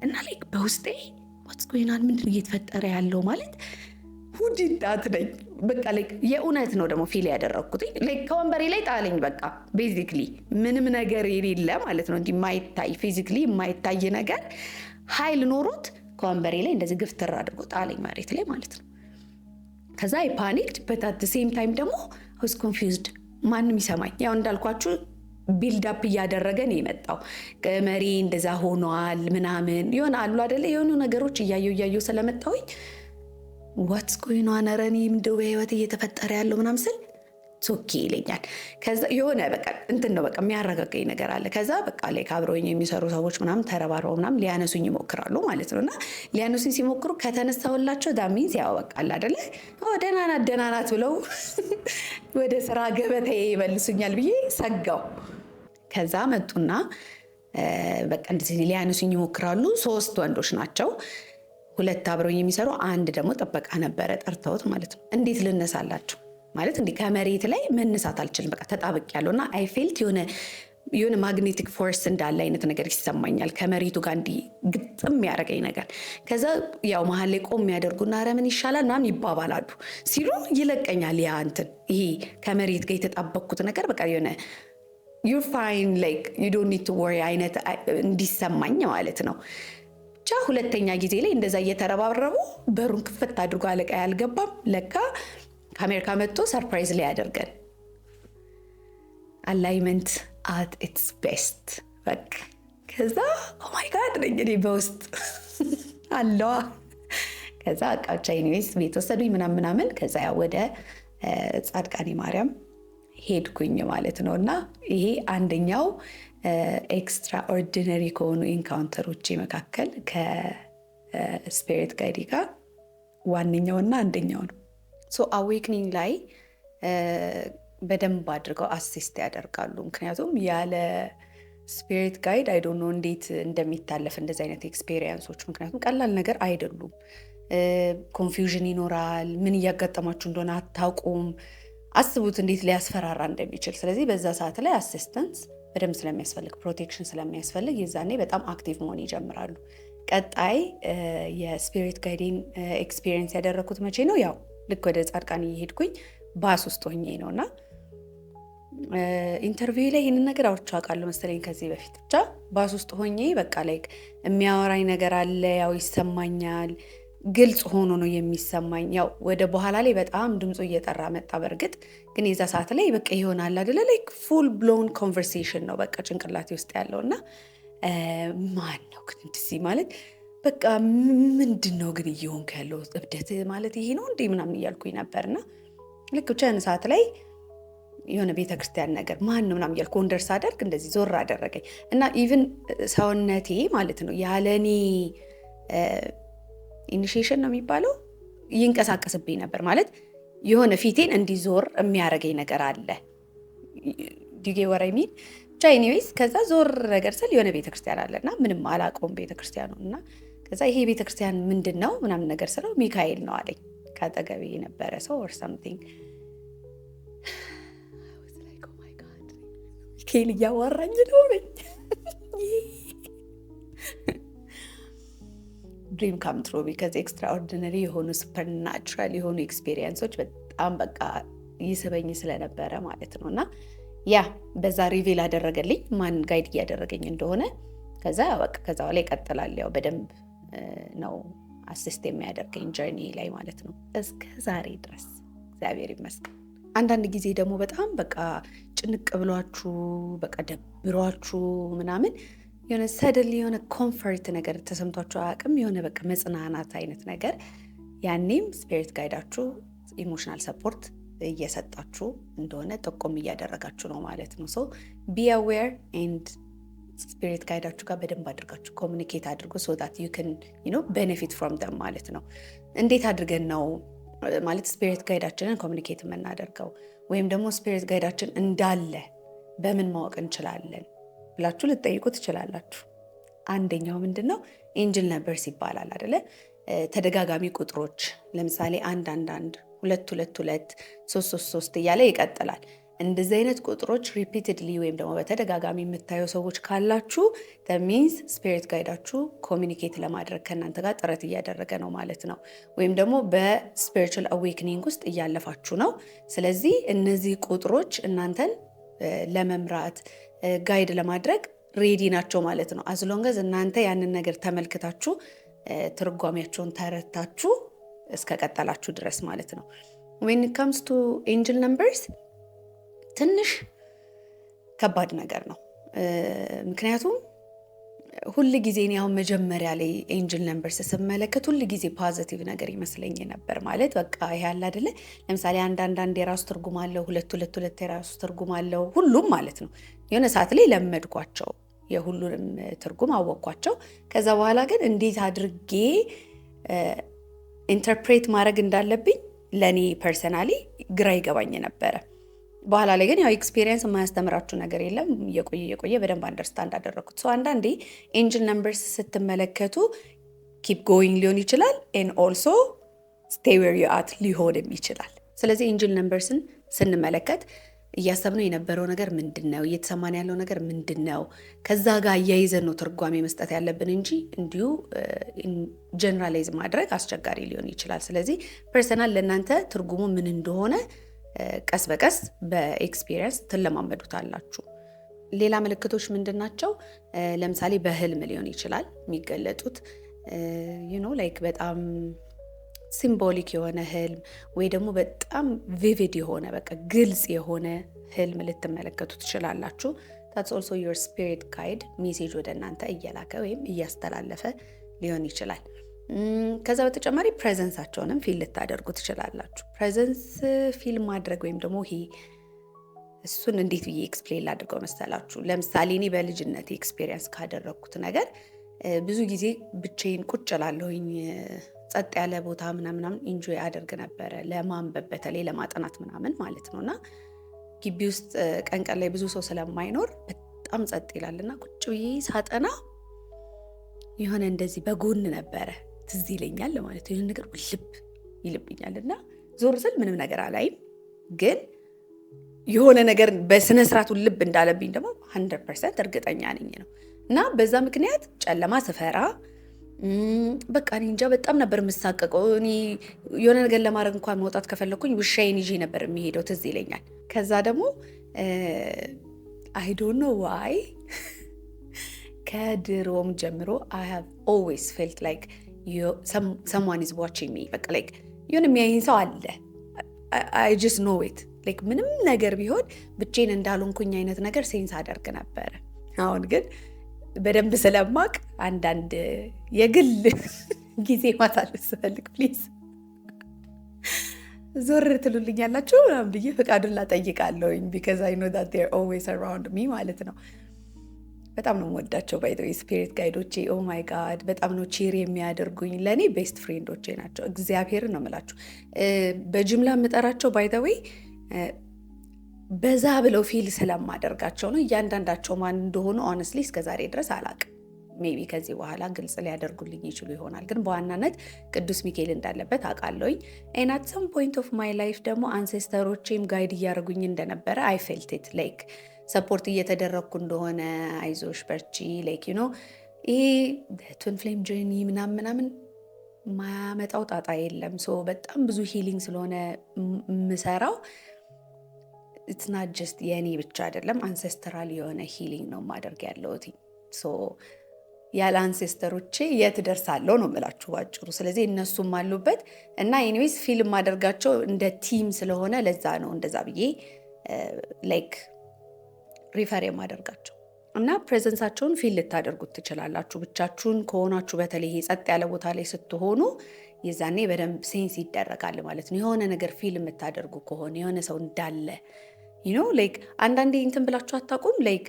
S1: እና ላይክ በውስጤ what's going on ምንድን ነው እየተፈጠረ ያለው ማለት ሁዲንታት ነኝ በቃ ላይክ የእውነት ነው ደግሞ ፊል ያደረኩት ላይክ ከወንበሬ ላይ ጣለኝ በቃ ቤዚክሊ ምንም ነገር የሌለ ማለት ነው እንዲህ ማይታይ ፊዚካሊ የማይታይ ነገር ኃይል ኖሮት ከወንበሬ ላይ እንደዚህ ግፍትር አድርጎ ጣለኝ መሬት ላይ ማለት ነው። ከዛ አይ ፓኒክድ but at the same time ደግሞ I was confused ማንም ይሰማኝ ያው እንዳልኳችሁ ቢልድ አፕ እያደረገ ነው የመጣው መሪ እንደዛ ሆኗል ምናምን ይሆን አሉ አይደለ የሆኑ ነገሮች እያየው ስለመጣሁኝ what's going on አረኒ ምንድነው በህይወት እየተፈጠረ ያለው ምናምን ስል ሶኪ ይለኛል። ከዛ የሆነ በቃ እንትን ነው በቃ የሚያረጋጋኝ ነገር አለ። ከዛ በቃ ላይ ካብሮኝ የሚሰሩ ሰዎች ምናምን ተረባርበው ምናምን ሊያነሱኝ ይሞክራሉ ማለት ነውና ሊያነሱኝ ሲሞክሩ ከተነሳውላቸው ዳሚንስ ያው በቃ አይደለ ደህና ናት ብለው ወደ ስራ ገበታዬ ይመልሱኛል ብዬ ሰጋው። ከዛ መጡና በቃ እንደዚህ ሊያነሱኝ ይሞክራሉ። 3 ወንዶች ናቸው፣ 2 አብረውኝ የሚሰሩ፣ አንድ ደግሞ ጥበቃ ነበረ ጠርተውት ማለት ነው። እንዴት ልነሳላቸው ማለት እንዲህ ከመሬት ላይ መነሳት አልችልም። በቃ ተጣብቅ ያለውና አይ ፌልት የሆነ ማግኔቲክ ፎርስ እንዳለ አይነት ነገር ይሰማኛል ከመሬቱ ጋር እንዲህ ግጥም ያደረገኝ ነገር። ከዛ ያው መሀል ላይ ቆም ያደርጉና ኧረ ምን ይሻላል ምናምን ይባባላሉ። ሲሉ ይለቀኛል ያ እንትን ይሄ ከመሬት ጋር የተጣበቅኩት ነገር በቃ የሆነ you're fine like you don't need to worry አይነት እንዲሰማኝ ማለት ነው። ብቻ ሁለተኛ ጊዜ ላይ እንደዛ እየተረባረቡ በሩን ክፍት አድርጎ አለቃ ያልገባም ለካ ከአሜሪካ መጥቶ ሰርፕራይዝ ላይ ያደርገን። አላይመንት at its best በቃ ከዛ ኦ ማይ ጋድ ነኝ እኔ በውስጥ አለዋ። ከዛ አቃቻ ኢኒዌይስ ቤት ወሰዱኝ ምናምን። ከዛ ወደ ጻድቃኔ ማርያም ሄድኩኝ ማለት ነው። እና ይሄ አንደኛው ኤክስትራ ኦርዲነሪ ከሆኑ ኢንካውንተሮች መካከል ከስፒሪት ጋይድ ጋር ዋነኛውና አንደኛው ነው። ሶ አዌክኒንግ ላይ በደንብ አድርገው አሲስት ያደርጋሉ። ምክንያቱም ያለ ስፒሪት ጋይድ አይ ዶንት ኖ እንዴት እንደሚታለፍ እንደዚህ አይነት ኤክስፔሪየንሶች፣ ምክንያቱም ቀላል ነገር አይደሉም። ኮንፊውዥን ይኖራል። ምን እያጋጠማችሁ እንደሆነ አታውቁም። አስቡት እንዴት ሊያስፈራራ እንደሚችል። ስለዚህ በዛ ሰዓት ላይ አሲስተንስ በደንብ ስለሚያስፈልግ፣ ፕሮቴክሽን ስለሚያስፈልግ የዛኔ በጣም አክቲቭ መሆን ይጀምራሉ። ቀጣይ የስፒሪት ጋይዲንግ ኤክስፒሪየንስ ያደረኩት መቼ ነው? ያው ልክ ወደ ጻድቃኔ የሄድኩኝ ባስ ውስጥ ሆኜ ነውና ኢንተርቪው ላይ ይህንን ነገር አውርቼ አውቃለሁ መሰለኝ ከዚህ በፊት። ብቻ ባስ ውስጥ ሆኜ በቃ ላይክ የሚያወራኝ ነገር አለ፣ ያው ይሰማኛል፣ ግልጽ ሆኖ ነው የሚሰማኝ። ያው ወደ በኋላ ላይ በጣም ድምፁ እየጠራ መጣ። በእርግጥ ግን የዛ ሰዓት ላይ በቃ ይሆናል አይደለ ላይክ ፉል ብሎውን ኮንቨርሴሽን ነው በቃ ጭንቅላቴ ውስጥ ያለውና ማን ነው ግን እንደዚህ ማለት በቃ ምንድን ነው ግን እየሆንክ ያለው እብደት ማለት ይሄ ነው እንዴ ምናምን እያልኩኝ ነበርና ልክ ብቻ ያን ሰዓት ላይ የሆነ ቤተክርስቲያን ነገር ማን ነው ምናምን እያልኩ ወንደርስ አደርግ እንደዚህ ዞር አደረገኝ እና ኢቭን ሰውነቴ ማለት ነው ያለኔ ኢኒሺዬሽን ነው የሚባለው ይንቀሳቀስብኝ ነበር። ማለት የሆነ ፊቴን እንዲዞር የሚያደርገኝ ነገር አለ ዲጌ ወራይሚን ብቻ ኤኒዌይስ። ከዛ ዞር ነገር ስል የሆነ ቤተክርስቲያን አለና ምንም አላውቀውም ቤተክርስቲያኑ እና ከዛ ይሄ ቤተክርስቲያን ምንድን ነው ምናምን ነገር ስለው ሚካኤል ነው አለኝ ካጠገቤ የነበረ ሰው or something። I was like oh my god ሚካኤል እያወራኝ ነው ነኝ ድሪም ካም ትሩ ቢካዝ ኤክስትራኦርዲነሪ የሆኑ ሱፐርናቹራል የሆኑ ኤክስፔሪየንሶች በጣም በቃ ይስበኝ ስለነበረ ማለት ነው። እና ያ በዛ ሪቪል አደረገልኝ ማን ጋይድ እያደረገኝ እንደሆነ። ከዛ በቃ ከዛ ላይ ይቀጥላል። ያው በደንብ ነው አሲስት የሚያደርገኝ ጀርኒ ላይ ማለት ነው እስከ ዛሬ ድረስ እግዚአብሔር ይመስገን። አንዳንድ ጊዜ ደግሞ በጣም በቃ ጭንቅ ብሏችሁ በቃ ደብሯችሁ ምናምን የሆነ ሰደል የሆነ ኮምፈርት ነገር ተሰምቷችሁ አያውቅም? የሆነ በቃ መጽናናት አይነት ነገር ያኔም ስፒሪት ጋይዳችሁ ኢሞሽናል ሰፖርት እየሰጣችሁ እንደሆነ ጠቆም እያደረጋችሁ ነው ማለት ነው። ሶ ቢ አዌር ኤንድ ስፒሪት ጋይዳችሁ ጋር በደንብ አድርጋችሁ ኮሚኒኬት አድርጎ ሶ ዳት ዩ ካን ቤኔፊት ፍሮም ደም ማለት ነው። እንዴት አድርገን ነው ማለት ስፒሪት ጋይዳችንን ኮሚኒኬት የምናደርገው ወይም ደግሞ ስፒሪት ጋይዳችን እንዳለ በምን ማወቅ እንችላለን ብላችሁ ልትጠይቁ ትችላላችሁ። አንደኛው ምንድን ነው ኤንጅል ነምበርስ ይባላል አይደለ? ተደጋጋሚ ቁጥሮች ለምሳሌ 111 222 333 እያለ ይቀጥላል። እንደዚህ አይነት ቁጥሮች ሪፒትድሊ ወይም ደግሞ በተደጋጋሚ የምታዩ ሰዎች ካላችሁ ሚንስ ስፒሪት ጋይዳችሁ ኮሚኒኬት ለማድረግ ከእናንተ ጋር ጥረት እያደረገ ነው ማለት ነው። ወይም ደግሞ በስፒሪቹዋል አዌክኒንግ ውስጥ እያለፋችሁ ነው። ስለዚህ እነዚህ ቁጥሮች እናንተን ለመምራት ጋይድ ለማድረግ ሬዲ ናቸው ማለት ነው። አዝሎንገዝ እናንተ ያንን ነገር ተመልክታችሁ ትርጓሜያቸውን ተረታችሁ እስከቀጠላችሁ ድረስ ማለት ነው። when it comes to angel numbers ትንሽ ከባድ ነገር ነው። ምክንያቱም ሁል ጊዜ እኔ አሁን መጀመሪያ ላይ ኤንጅል ነምበርስ ስመለከት ሁል ጊዜ ፖዚቲቭ ነገር ይመስለኝ ነበር። ማለት በቃ ይሄ አለ አይደለ? ለምሳሌ አንድ የራሱ ትርጉም አለው፣ ሁለት የራሱ ትርጉም አለው፣ ሁሉም ማለት ነው። የሆነ ሰዓት ላይ ለመድኳቸው፣ የሁሉንም ትርጉም አወቅኳቸው። ከዛ በኋላ ግን እንዴት አድርጌ ኢንተርፕሬት ማድረግ እንዳለብኝ ለእኔ ፐርሰናሊ ግራ ይገባኝ ነበረ። በኋላ ላይ ግን ያው ኤክስፒሪየንስ የማያስተምራችሁ ነገር የለም። የቆየ በደንብ አንደርስታንድ አደረኩት። ሰው አንዳንዴ ኤንጅል ነምበርስ ስትመለከቱ ኪፕ ጎይንግ ሊሆን ይችላል ኤን ኦልሶ ስቴይ ዌር ዩ አት ሊሆንም ይችላል። ስለዚህ ኤንጅል ነምበርስን ስንመለከት እያሰብነው የነበረው ነገር ምንድን ነው? እየተሰማን ያለው ነገር ምንድን ነው? ከዛ ጋር እያይዘን ነው ትርጓሜ መስጠት ያለብን እንጂ እንዲሁ ጀነራላይዝ ማድረግ አስቸጋሪ ሊሆን ይችላል። ስለዚህ ፐርሰናል ለእናንተ ትርጉሙ ምን እንደሆነ ቀስ በቀስ በኤክስፒሪየንስ ትለማመዱታላችሁ። ሌላ ምልክቶች ምንድን ናቸው? ለምሳሌ በህልም ሊሆን ይችላል የሚገለጡት ላይክ በጣም ሲምቦሊክ የሆነ ህልም ወይ ደግሞ በጣም ቪቪድ የሆነ በቃ ግልጽ የሆነ ህልም ልትመለከቱ ትችላላችሁ። that's also your spirit guide ሜሴጅ ወደ እናንተ እየላከ ወይም እያስተላለፈ ሊሆን ይችላል። ከዛ በተጨማሪ ፕሬዘንሳቸውንም ፊል ልታደርጉ ትችላላችሁ። ፕሬዘንስ ፊል ማድረግ ወይም ደግሞ ይሄ እሱን እንዴት ብዬ ኤክስፕሌን ላድርገው መሰላችሁ? ለምሳሌ እኔ በልጅነት ኤክስፔሪየንስ ካደረግኩት ነገር ብዙ ጊዜ ብቻዬን ቁጭ ላለሁኝ ጸጥ ያለ ቦታ ምናምን ኢንጆይ አደርግ ነበረ፣ ለማንበብ በተለይ ለማጥናት ምናምን ማለት ነው። እና ግቢ ውስጥ ቀን ላይ ብዙ ሰው ስለማይኖር በጣም ጸጥ ይላልና ቁጭ ብዬ ሳጠና የሆነ እንደዚህ በጎን ነበረ ትዝ ይለኛል ማለት ነው። ይሄን ነገር ልብ ይልብኛል እና ዞር ስል ምንም ነገር አላይም፣ ግን የሆነ ነገር በስነ ስርዓቱ ልብ እንዳለብኝ ደግሞ 100% እርግጠኛ ነኝ ነው። እና በዛ ምክንያት ጨለማ ስፈራ በቃ እኔ እንጃ በጣም ነበር የምሳቀቀው። እኔ የሆነ ነገር ለማድረግ እንኳን መውጣት ከፈለኩኝ ውሻዬን ይዤ ነበር የሚሄደው ትዝ ይለኛል። ከዛ ደግሞ I don't know why ከድሮም ጀምሮ I have always felt like someone is watching me። በቃ like የሆነ የሚያይኝ ሰው አለ። I just know it like ምንም ነገር ቢሆን ብቻዬን እንዳልሆንኩኝ አይነት ነገር ሴንስ አደርግ ነበረ። አሁን ግን በደንብ ስለማቅ አንዳንድ የግል ጊዜ ማሳለፍ ስፈልግ ፕሊዝ ዞር ትሉልኛላችሁ ምናምን ብዬ ፈቃዱን ላጠይቃለሁኝ because I know that they're always around me ማለት ነው። በጣም ነው የምወዳቸው ባይ ዘ ዌይ ስፒሪት ጋይዶቼ። ኦ ማይ ጋድ በጣም ነው ቺር የሚያደርጉኝ። ለእኔ ቤስት ፍሬንዶቼ ናቸው። እግዚአብሔርን ነው የምላችሁ። በጅምላ የምጠራቸው ባይ ዘ ዌይ በዛ ብለው ፊል ስለማደርጋቸው ነው። እያንዳንዳቸው ማን እንደሆኑ ሆነስትሊ እስከዛሬ ድረስ አላቅም። ሜቢ ከዚህ በኋላ ግልጽ ሊያደርጉልኝ ይችሉ ይሆናል፣ ግን በዋናነት ቅዱስ ሚካኤል እንዳለበት አውቃለሁኝ። ኤንድ አት ሰም ፖይንት ኦፍ ማይ ላይፍ ደግሞ አንሴስተሮቼም ጋይድ እያደረጉኝ እንደነበረ አይ ፌልት ኢት ላይክ ሰፖርት እየተደረግኩ እንደሆነ አይዞሽ በርቺ ላይክ ይሄ ትዊን ፍሌም ጆርኒ ምናምን ማያመጣው ጣጣ የለም። ሶ በጣም ብዙ ሂሊንግ ስለሆነ የምሰራው ኢትስ ናት ጀስት የእኔ ብቻ አይደለም፣ አንሴስተራል የሆነ ሂሊንግ ነው ማደርግ ያለሁት። ሶ ያለ አንሴስተሮቼ የት ደርሳለሁ ነው የምላችሁ ባጭሩ። ስለዚህ እነሱም አሉበት እና ኤኒዌይስ ፊልም ማደርጋቸው እንደ ቲም ስለሆነ ለዛ ነው እንደዛ ብዬ ላይክ ሪፈር የማደርጋቸው። እና ፕሬዘንሳቸውን ፊል ልታደርጉት ትችላላችሁ። ብቻችሁን ከሆናችሁ በተለይ ጸጥ ያለ ቦታ ላይ ስትሆኑ የዛኔ በደንብ ሴንስ ይደረጋል ማለት ነው። የሆነ ነገር ፊል የምታደርጉ ከሆነ የሆነ ሰው እንዳለ ላይክ አንዳንዴ እንትን ብላችሁ አታውቁም? ላይክ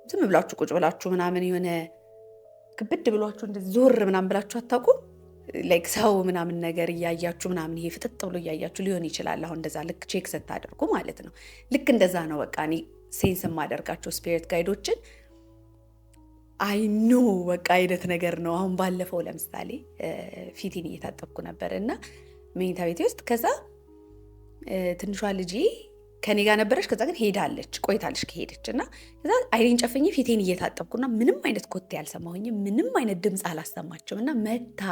S1: ዝም ብላችሁ ቁጭ ብላችሁ ምናምን የሆነ ክብድ ብሏችሁ እንደዚህ ዞር ምናምን ብላችሁ አታውቁም? ላይክ ሰው ምናምን ነገር እያያችሁ ምናምን ይሄ ፍጥጥ ብሎ እያያችሁ ሊሆን ይችላል። አሁን እንደዛ ልክ ቼክ ስታደርጉ ማለት ነው። ልክ እንደዛ ነው በቃ እኔ ሴንስ የማደርጋቸው ስፒሪት ጋይዶችን አይኖ በቃ አይነት ነገር ነው። አሁን ባለፈው ለምሳሌ ፊቴን እየታጠብኩ ነበር እና መኝታ ቤቴ ውስጥ ከዛ ትንሿ ልጄ ከኔ ጋር ነበረች። ከዛ ግን ሄዳለች ቆይታለች ከሄደች እና ከዛ አይኔን ጨፍኜ ፊቴን እየታጠብኩና ምንም አይነት ኮቴ አልሰማሁኝም፣ ምንም አይነት ድምፅ አላሰማችም እና መታ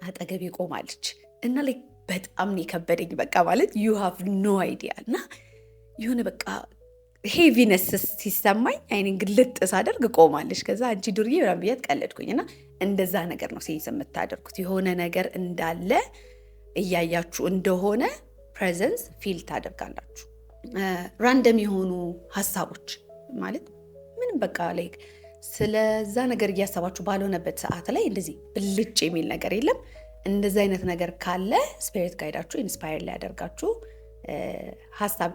S1: አጠገቤ ቆማለች እና ላይ በጣም ነው የከበደኝ። በቃ ማለት ዩ ሃቭ ኖ አይዲያ እና የሆነ በቃ ሄቪነስ ሲሰማኝ አይኔን ግልጥ ሳደርግ ቆማለች። ከዛ አንቺ ዱርዬ ምናምን ብያት ቀለድኩኝ እና እንደዛ ነገር ነው ሴንስ የምታደርጉት። የሆነ ነገር እንዳለ እያያችሁ እንደሆነ ፕሬዘንስ ፊል ታደርጋላችሁ። ራንደም የሆኑ ሀሳቦች ማለት ምንም በቃ ላይክ ስለዛ ነገር እያሰባችሁ ባልሆነበት ሰዓት ላይ እንደዚህ ብልጭ የሚል ነገር የለም። እንደዚህ አይነት ነገር ካለ ስፒሪት ጋይዳችሁ ኢንስፓየር ሊያደርጋችሁ ሀሳብ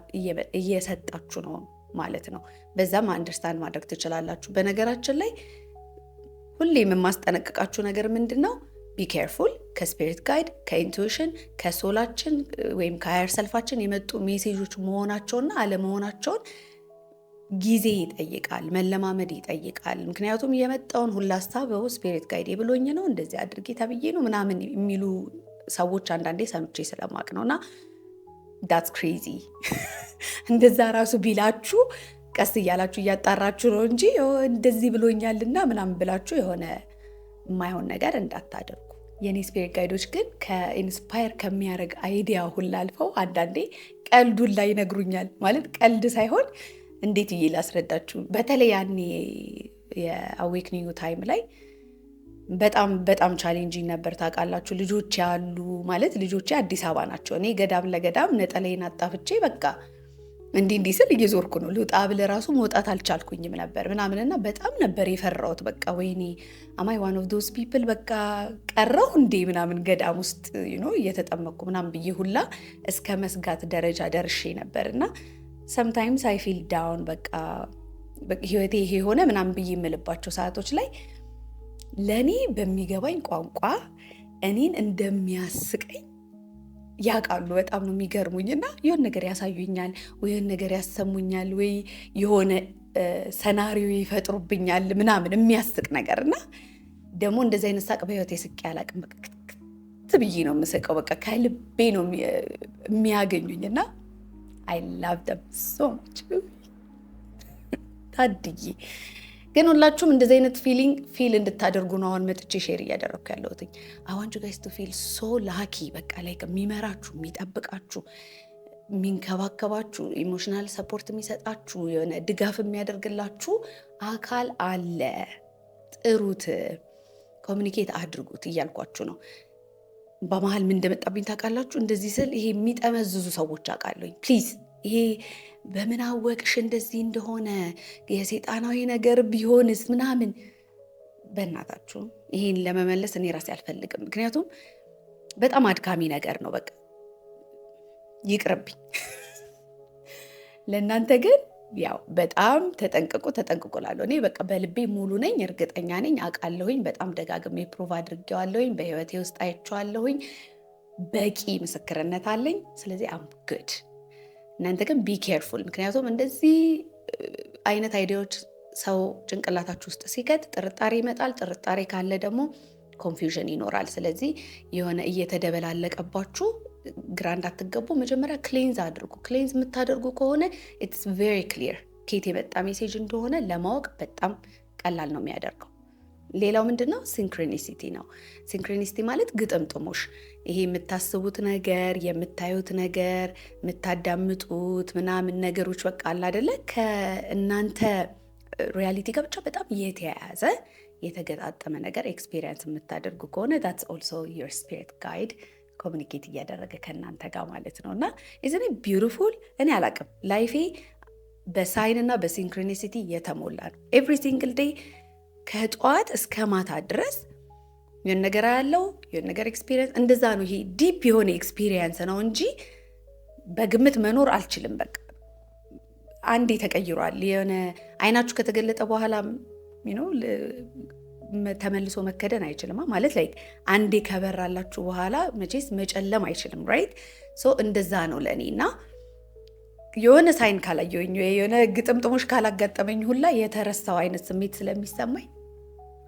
S1: እየሰጣችሁ ነው ማለት ነው። በዛም አንደርስታንድ ማድረግ ትችላላችሁ። በነገራችን ላይ ሁሌም የማስጠነቅቃችሁ ነገር ምንድን ነው? ቢ ኬርፉል ከስፒሪት ጋይድ ከኢንቱዊሽን ከሶላችን ወይም ከሀየር ሰልፋችን የመጡ ሜሴጆች መሆናቸውና አለመሆናቸውን ጊዜ ይጠይቃል፣ መለማመድ ይጠይቃል። ምክንያቱም የመጣውን ሁላ ሀሳብ ስፒሪት ጋይድ ብሎኝ ነው እንደዚህ አድርጌ ተብዬ ነው ምናምን የሚሉ ሰዎች አንዳንዴ ሰምቼ ስለማቅ ነውና ዳትስ ክሬዚ። እንደዛ ራሱ ቢላችሁ ቀስ እያላችሁ እያጣራችሁ ነው እንጂ እንደዚህ ብሎኛልና ምናምን ብላችሁ የሆነ የማይሆን ነገር እንዳታደርጉ። የኔ ስፒሪት ጋይዶች ግን ከኢንስፓየር ከሚያደርግ አይዲያ ሁላ አልፈው አንዳንዴ ቀልዱን ላይ ይነግሩኛል። ማለት ቀልድ ሳይሆን እንዴት ብዬ ላስረዳችሁ። በተለይ ያኔ የአዌክኒንግ ታይም ላይ በጣም በጣም ቻሌንጂንግ ነበር። ታውቃላችሁ ልጆች ያሉ ማለት ልጆቼ አዲስ አበባ ናቸው። እኔ ገዳም ለገዳም ነጠላዬን አጣፍቼ በቃ እንዲህ ስል እየዞርኩ ነው። ልውጣ ብል ራሱ መውጣት አልቻልኩኝም ነበር ምናምንና በጣም ነበር የፈራሁት። በቃ ወይኔ አማይ ዋን ኦፍ ዶዝ ፒፕል በቃ ቀረው እንዴ ምናምን ገዳም ውስጥ እየተጠመቅኩ ምናምን ብዬ ሁላ እስከ መስጋት ደረጃ ደርሼ ነበር። እና ሰምታይምስ አይ ፊል ዳውን በቃ ህይወቴ ይሄ ሆነ ምናምን ብዬ የምልባቸው ሰዓቶች ላይ ለእኔ በሚገባኝ ቋንቋ እኔን እንደሚያስቀኝ ያውቃሉ። በጣም ነው የሚገርሙኝ እና የሆነ ነገር ያሳዩኛል ወይ የሆነ ነገር ያሰሙኛል ወይ የሆነ ሰናሪዮ ይፈጥሩብኛል ምናምን የሚያስቅ ነገር እና ደግሞ እንደዚህ አይነት ሳቅ በህይወቴ ስቄ አላውቅም። በቃ ብዬ ነው የምስቀው። በቃ ከልቤ ነው የሚያገኙኝ እና አይ ላቭ ደም ሶ ማች ታድዬ። ግን ሁላችሁም እንደዚህ አይነት ፊል እንድታደርጉ ነው አሁን መጥቼ ሼር እያደረግኩ ያለሁት። አይ ዋንት ዩ ጋይስ ቱ ፊል ሶ ላኪ። በቃ ላይ የሚመራችሁ የሚጠብቃችሁ የሚንከባከባችሁ ኢሞሽናል ሰፖርት የሚሰጣችሁ የሆነ ድጋፍ የሚያደርግላችሁ አካል አለ። ጥሩት፣ ኮሚኒኬት አድርጉት እያልኳችሁ ነው። በመሀል ምን እንደመጣብኝ ታውቃላችሁ? እንደዚህ ስል ይሄ የሚጠመዝዙ ሰዎች አውቃለሁኝ። ፕሊዝ ይሄ በምን አወቅሽ እንደዚህ እንደሆነ የሴጣናዊ ነገር ቢሆንስ ምናምን፣ በእናታችሁ ይሄን ለመመለስ እኔ ራሴ አልፈልግም። ምክንያቱም በጣም አድካሚ ነገር ነው። በቃ ይቅርብኝ። ለእናንተ ግን ያው በጣም ተጠንቅቁ ላለሁ። እኔ በቃ በልቤ ሙሉ ነኝ፣ እርግጠኛ ነኝ፣ አውቃለሁኝ። በጣም ደጋግሜ ፕሩቭ አድርጌዋለሁኝ፣ በህይወቴ ውስጥ አይቼዋለሁኝ፣ በቂ ምስክርነት አለኝ። ስለዚህ አም ጉድ። እናንተ ግን ቢ ኬርፉል። ምክንያቱም እንደዚህ አይነት አይዲያዎች ሰው ጭንቅላታችሁ ውስጥ ሲከት ጥርጣሬ ይመጣል። ጥርጣሬ ካለ ደግሞ ኮንፊውዥን ይኖራል። ስለዚህ የሆነ እየተደበላለቀባችሁ ግራ እንዳትገቡ መጀመሪያ ክሌንዝ አድርጉ። ክሌንዝ የምታደርጉ ከሆነ ኢትስ ቬሪ ክሊር ከየት የመጣ ሜሴጅ እንደሆነ ለማወቅ በጣም ቀላል ነው የሚያደርገው። ሌላው ምንድነው? ሲንክሮኒሲቲ ነው። ሲንክሮኒሲቲ ማለት ግጥምጥሞሽ። ይሄ የምታስቡት ነገር፣ የምታዩት ነገር፣ የምታዳምጡት ምናምን ነገሮች በቃ አለ አይደለ ከእናንተ ሪያሊቲ ጋር ብቻ በጣም የተያያዘ የተገጣጠመ ነገር ኤክስፔሪየንስ የምታደርጉ ከሆነ that's also your spirit guide ኮሚኒኬት እያደረገ ከእናንተ ጋር ማለት ነው። እና ኢዝን ቢዩቲፉል። እኔ አላቅም፣ ላይፌ በሳይን እና በሲንክሮኒሲቲ የተሞላ ነው። ኤቭሪ ሲንግል ዴይ ከጠዋት እስከ ማታ ድረስ የሆነ ነገር ያለው የሆነ ነገር ኤክስፒሪየንስ እንደዛ ነው። ይሄ ዲፕ የሆነ ኤክስፒሪየንስ ነው እንጂ በግምት መኖር አልችልም። በቃ አንዴ ተቀይሯል። የሆነ አይናችሁ ከተገለጠ በኋላ ተመልሶ መከደን አይችልም ማለት ላይ አንዴ ከበራላችሁ በኋላ መቼስ መጨለም አይችልም። ራይት ሶ እንደዛ ነው ለእኔ እና የሆነ ሳይን ካላየሁኝ የሆነ ግጥምጥሞች ካላጋጠመኝ ሁላ የተረሳው አይነት ስሜት ስለሚሰማኝ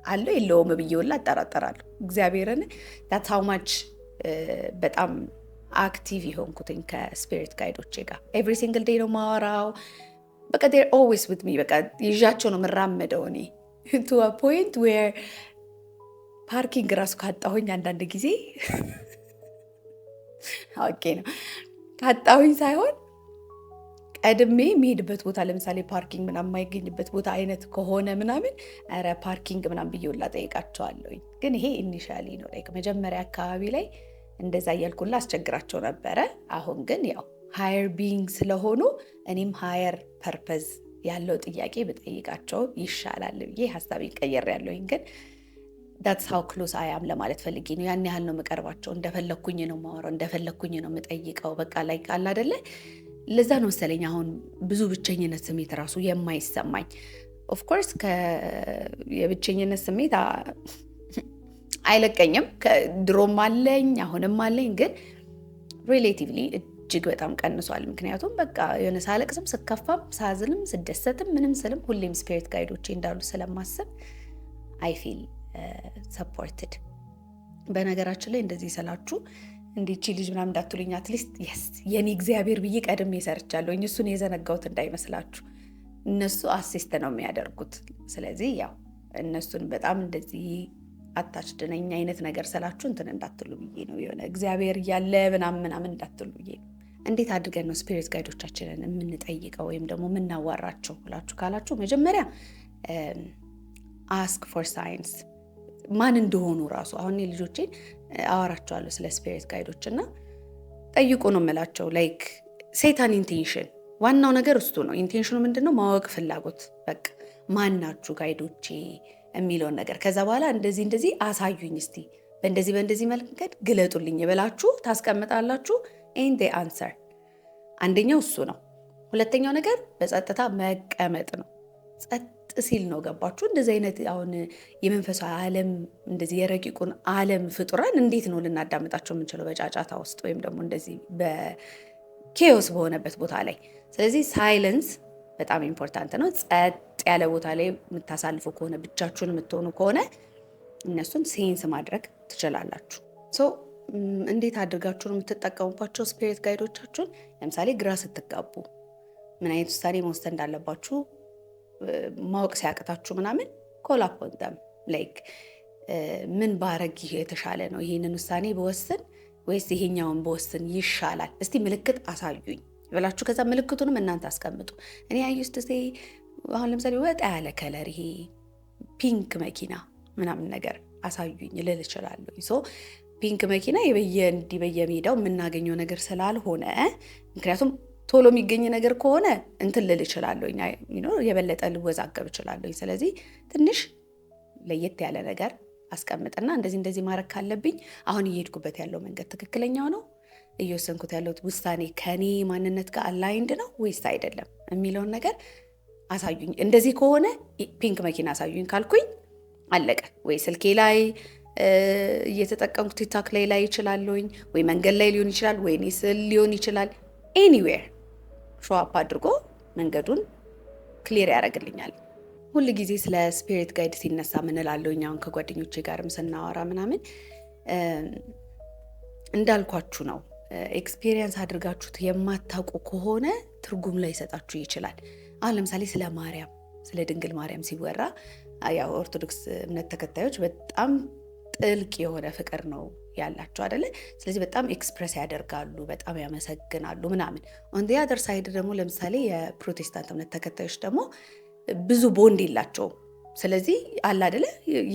S1: አለው የለውም ብዬ ሁላ አጠራጠራለሁ። እግዚአብሔርን that's how much በጣም አክቲቭ የሆንኩትኝ ከስፒሪት ጋይዶቼ ጋር ኤቭሪ ሲንግል ዴይ ነው ማወራው። በቃ they're always with me በቃ ይዣቸው ነው የምራመደው እኔ to a point where ፓርኪንግ ራሱ ካጣሁኝ አንዳንድ ጊዜ ኦኬ ነው ካጣሁኝ ሳይሆን ቀድሜ የሚሄድበት ቦታ ለምሳሌ ፓርኪንግ ምናምን የማይገኝበት ቦታ አይነት ከሆነ ምናምን ኧረ ፓርኪንግ ምናምን ብዬ ሁላ ጠይቃቸዋለሁኝ። ግን ይሄ ኢኒሻሊ ነው ላይክ መጀመሪያ አካባቢ ላይ እንደዛ እያልኩላ አስቸግራቸው ነበረ። አሁን ግን ያው ሃየር ቢንግ ስለሆኑ እኔም ሃየር ፐርፐዝ ያለው ጥያቄ ብጠይቃቸው ይሻላል ብዬ ሀሳቤን ቀይሬያለሁኝ። ግን that's how close I am ለማለት ፈልጌ ነው። ያን ያህል ነው የምቀርባቸው። እንደፈለኩኝ ነው የማወራው፣ እንደፈለኩኝ ነው የምጠይቀው። በቃ ላይ ቃል አይደለ። ለዛ ነው መሰለኝ አሁን ብዙ ብቸኝነት ስሜት ራሱ የማይሰማኝ። ኦፍ ኮርስ የብቸኝነት ስሜት አይለቀኝም። ድሮም አለኝ አሁንም አለኝ፣ ግን ሪሌቲቭሊ እጅግ በጣም ቀንሷል። ምክንያቱም በቃ የሆነ ሳለቅስም ስከፋም ሳዝንም ስደሰትም ምንም ስልም ሁሌም ስፒሪት ጋይዶቼ እንዳሉ ስለማስብ አይ ፊል ሰፖርትድ። በነገራችን ላይ እንደዚህ ስላችሁ እንዲቺ ልጅ ምናምን እንዳትሉኝ፣ አትሊስት የስ የኔ እግዚአብሔር ብዬ ቀድሜ ሰርቻለሁ። እሱን የዘነጋሁት እንዳይመስላችሁ። እነሱ አሲስት ነው የሚያደርጉት። ስለዚህ ያው እነሱን በጣም እንደዚህ አታችድ ነኝ አይነት ነገር ስላችሁ እንትን እንዳትሉ ብዬ ነው። የሆነ እግዚአብሔር እያለ ምናምን እንዳትሉ ብዬ ነው። እንዴት አድርገን ነው ስፒሪት ጋይዶቻችንን የምንጠይቀው ወይም ደግሞ የምናዋራቸው ብላችሁ ካላችሁ መጀመሪያ አስክ ፎር ሳይንስ ማን እንደሆኑ ራሱ አሁን ልጆቼን አወራቸዋለሁ ስለ ስፒሪት ጋይዶች እና ጠይቁ ነው የምላቸው። ላይክ ሴታን ኢንቴንሽን ዋናው ነገር እሱ ነው። ኢንቴንሽኑ ምንድነው? ማወቅ ፍላጎት። በቃ ማናችሁ ጋይዶቼ የሚለውን ነገር ከዛ በኋላ እንደዚህ አሳዩኝ እስቲ በእንደዚህ መንገድ ግለጡልኝ ብላችሁ ታስቀምጣላችሁ። ኤንድ ዴይ አንሰር። አንደኛው እሱ ነው። ሁለተኛው ነገር በጸጥታ መቀመጥ ነው። ጸጥ ሲል ነው። ገባችሁ? እንደዚህ አይነት አሁን የመንፈሳዊ ዓለም እንደዚህ የረቂቁን ዓለም ፍጡራን እንዴት ነው ልናዳምጣቸው የምንችለው? በጫጫታ ውስጥ ወይም ደግሞ እንደዚህ በኬዎስ በሆነበት ቦታ ላይ። ስለዚህ ሳይለንስ በጣም ኢምፖርታንት ነው። ጸጥ ያለ ቦታ ላይ የምታሳልፉ ከሆነ ብቻችሁን የምትሆኑ ከሆነ እነሱን ሴንስ ማድረግ ትችላላችሁ። እንዴት አድርጋችሁ ነው የምትጠቀሙባቸው ስፒሪት ጋይዶቻችሁን? ለምሳሌ ግራ ስትጋቡ ምን አይነት ውሳኔ መወሰን እንዳለባችሁ ማወቅ ሲያቅታችሁ ምናምን ኮል አፖን ደም ላይክ ምን ባረግ የተሻለ ነው? ይሄንን ውሳኔ በወስን ወይስ ይሄኛውን በወስን ይሻላል? እስቲ ምልክት አሳዩኝ ብላችሁ ከዛ ምልክቱንም እናንተ አስቀምጡ። እኔ አዩስት አሁን ለምሳሌ ወጣ ያለ ከለር ይሄ ፒንክ መኪና ምናምን ነገር አሳዩኝ ልል እችላለሁ። ፒንክ መኪና በየሜዳው የምናገኘው ነገር ስላልሆነ ምክንያቱም ቶሎ የሚገኝ ነገር ከሆነ እንትን ልል እችላለሁ፣ የበለጠ ልወዛገብ እችላለሁ። ስለዚህ ትንሽ ለየት ያለ ነገር አስቀምጥና እንደዚህ ማድረግ ካለብኝ አሁን እየሄድኩበት ያለው መንገድ ትክክለኛው ነው፣ እየወሰንኩት ያለው ውሳኔ ከኔ ማንነት ጋር አላይንድ ነው ወይስ አይደለም የሚለውን ነገር አሳዩኝ። እንደዚህ ከሆነ ፒንክ መኪና አሳዩኝ ካልኩኝ አለቀ። ወይ ስልኬ ላይ እየተጠቀምኩ ቲክቶክ ላይ ይችላለሁኝ፣ ወይ መንገድ ላይ ሊሆን ይችላል፣ ወይ ስል ሊሆን ይችላል። ኤኒዌር ሾአፕ አድርጎ መንገዱን ክሊር ያደርግልኛል። ሁል ጊዜ ስለ ስፒሪት ጋይድ ሲነሳ ምን እላለሁ? አሁን ከጓደኞቼ ጋርም ስናወራ ምናምን እንዳልኳችሁ ነው። ኤክስፒሪየንስ አድርጋችሁት የማታውቁ ከሆነ ትርጉም ላይ ይሰጣችሁ ይችላል። አሁን ለምሳሌ ስለ ማርያም ስለ ድንግል ማርያም ሲወራ ያው ኦርቶዶክስ እምነት ተከታዮች በጣም ጥልቅ የሆነ ፍቅር ነው ያላቸው አይደለ? ስለዚህ በጣም ኤክስፕረስ ያደርጋሉ፣ በጣም ያመሰግናሉ ምናምን። ኦን ዲ አዘር ሳይድ ደግሞ ለምሳሌ የፕሮቴስታንት እምነት ተከታዮች ደግሞ ብዙ ቦንድ የላቸውም። ስለዚህ አለ አይደለ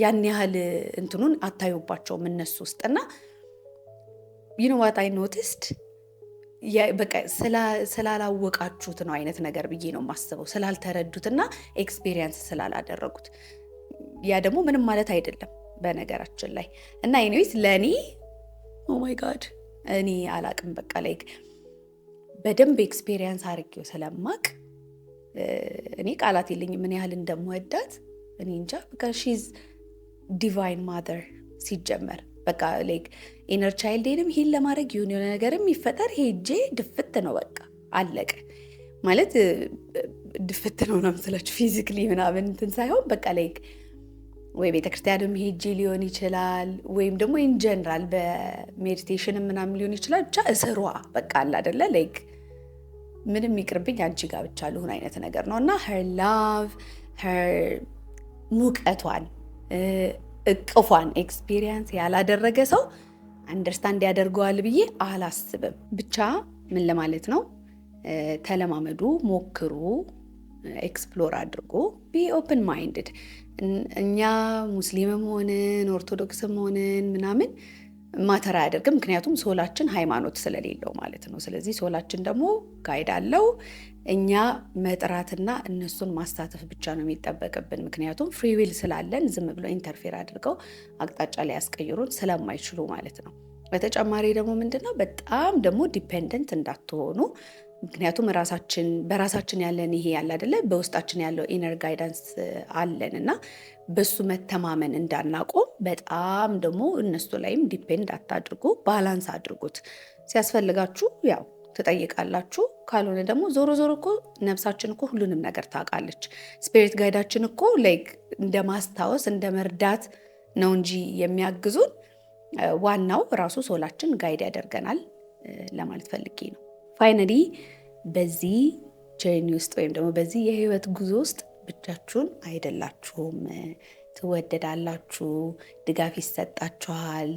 S1: ያን ያህል እንትኑን አታዩባቸውም እነሱ ውስጥና you know what I noticed በቃ ስላላወቃችሁት ነው አይነት ነገር ብዬ ነው የማስበው፣ ስላልተረዱትና ኤክስፒሪየንስ ስላላደረጉት። ያ ደግሞ ምንም ማለት አይደለም በነገራችን ላይ እና ኤኒዌይስ ለእኔ ኦ ማይ ጋድ እኔ አላቅም በቃ ላይክ በደንብ ኤክስፒሪየንስ አድርጌው ስለማቅ እኔ ቃላት የለኝም ምን ያህል እንደምወዳት። እኔ እንጃ በቃ ሺዝ ዲቫይን ማዘር ሲጀመር በቃ ላይክ ኢነር ቻይልዴንም ሂል ለማድረግ የሆነ ነገርም ይፈጠር ሄጄ ድፍት ነው በቃ አለቀ ማለት ድፍት ነው ምናምን ስላችሁ ፊዚክሊ ምናምን እንትን ሳይሆን በቃ ላይክ ወይ ቤተክርስቲያንም ሄጄ ሊሆን ይችላል ወይም ደግሞ ኢን ጀነራል በሜዲቴሽንም ምናምን ሊሆን ይችላል። ብቻ እስሯ በቃ አለ አይደለ ላይክ ምንም ይቅርብኝ አንቺ ጋር ብቻ ልሁን አይነት ነገር ነው እና ሄር ላቭ ሄር ሙቀቷን እቅፏን ኤክስፒሪየንስ ያላደረገ ሰው አንደርስታንድ ያደርገዋል ብዬ አላስብም። ብቻ ምን ለማለት ነው ተለማመዱ፣ ሞክሩ፣ ኤክስፕሎር አድርጎ ቢ ኦፕን ማይንድድ። እኛ ሙስሊምም ሆንን ኦርቶዶክስም ሆንን ምናምን ማተር አያደርግም። ምክንያቱም ሶላችን ሃይማኖት ስለሌለው ማለት ነው። ስለዚህ ሶላችን ደግሞ ጋይድ አለው። እኛ መጥራትና እነሱን ማሳተፍ ብቻ ነው የሚጠበቅብን። ምክንያቱም ፍሪ ዊል ስላለን ዝም ብሎ ኢንተርፌር አድርገው አቅጣጫ ላይ ያስቀይሩን ስለማይችሉ ማለት ነው። በተጨማሪ ደግሞ ምንድነው በጣም ደግሞ ዲፔንደንት እንዳትሆኑ። ምክንያቱም በራሳችን ያለን ይሄ ያለ አይደለ በውስጣችን ያለው ኢነር ጋይዳንስ አለን እና በሱ መተማመን እንዳናቆም በጣም ደግሞ እነሱ ላይም ዲፔንድ አታድርጉ። ባላንስ አድርጉት። ሲያስፈልጋችሁ ያው ትጠይቃላችሁ፣ ካልሆነ ደግሞ ዞሮ ዞሮ እኮ ነፍሳችን እኮ ሁሉንም ነገር ታውቃለች። ስፒሪት ጋይዳችን እኮ ላይክ እንደ ማስታወስ እንደ መርዳት ነው እንጂ የሚያግዙን ዋናው ራሱ ሶላችን ጋይድ ያደርገናል ለማለት ፈልጌ ነው። ፋይናሊ በዚህ ጀርኒ ውስጥ ወይም ደግሞ በዚህ የህይወት ጉዞ ውስጥ ብቻችሁን አይደላችሁም። ትወደዳላችሁ፣ ድጋፍ ይሰጣችኋል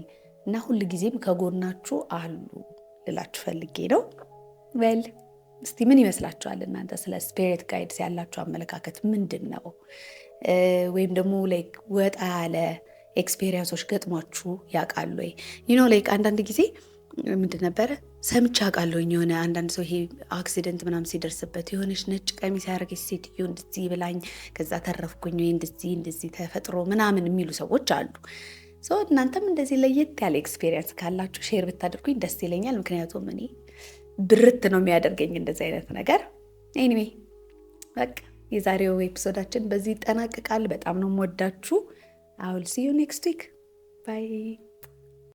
S1: እና ሁል ጊዜም ከጎናችሁ አሉ ልላችሁ ፈልጌ ነው። ዌል እስቲ ምን ይመስላችኋል እናንተ? ስለ ስፒሪት ጋይድስ ያላችሁ አመለካከት ምንድን ነው? ወይም ደግሞ ላይክ ወጣ ያለ ኤክስፔሪንሶች ገጥሟችሁ ያውቃሉ ወይ? ላይክ አንዳንድ ጊዜ ምንድን ነበረ ሰምቼ አውቃለሁኝ የሆነ አንዳንድ ሰው ይሄ አክሲደንት ምናምን ሲደርስበት የሆነች ነጭ ቀሚስ ያደረገች ሴትዮ እንደዚህ ብላኝ ከዛ ተረፍኩኝ ወይ እንደዚህ ተፈጥሮ ምናምን የሚሉ ሰዎች አሉ። እናንተም እንደዚህ ለየት ያለ ኤክስፔሪንስ ካላችሁ ሼር ብታደርጉኝ ደስ ይለኛል። ምክንያቱም እኔ ብርት ነው የሚያደርገኝ እንደዚህ አይነት ነገር። ኤኒዌይ በቃ የዛሬው ኤፒሶዳችን በዚህ ይጠናቀቃል። በጣም ነው የምወዳችሁ። I will see you next week. Bye.